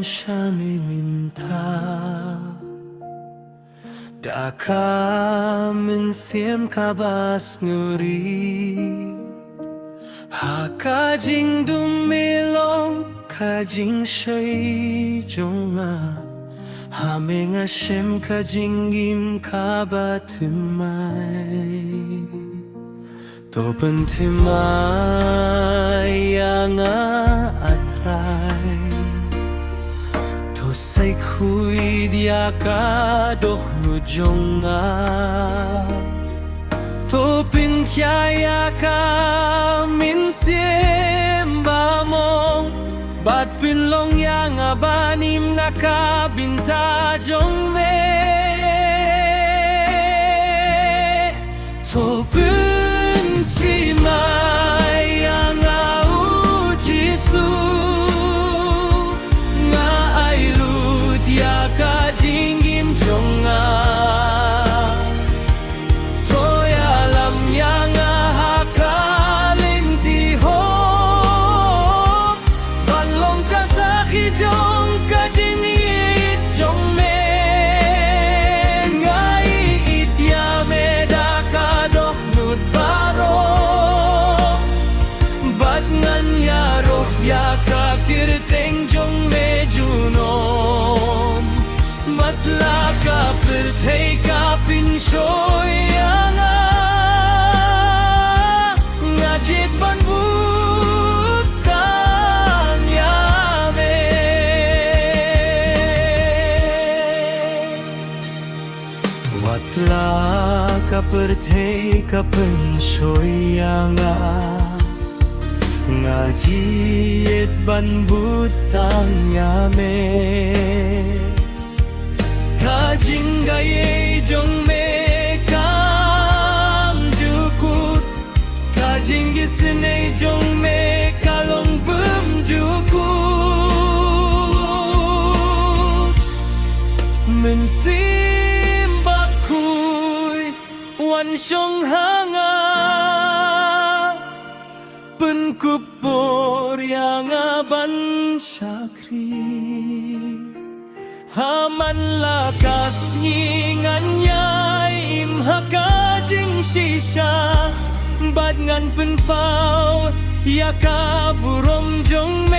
siya minta đã ka mình xiêm ka bas nguri ha ka jing dum milong ka jing shay jonga ha menga shem ka jing im ka ba thumai to pen thumai anga atrai say khui dia ka doh nu jonga to pin kya ka min siem ba mong bat pin long yang abanim na ka binta jong me to pin chi mai yang au chi su ka jingim jonga toya lam yang hakalin ti ho balong ka sa jong ka jingit jong me ngai itya me da ka dok nut baro bat ngan ya roh ya ka kirteng jong me juno matla ka perthei ka pin shoy anga nga jit ban bup tang ya me matla ka perthei ka pin shoy anga nga jit ban bup tang ya me ka jing ga ye jong me kam jukut ka jing gi sne jong me ka long bum jukut min sim bak khui wan shong hanga pen kupor yang aban sakri haman lakas ngan nyai im hakajing shisha bad ngan pen pau ya ka burom jong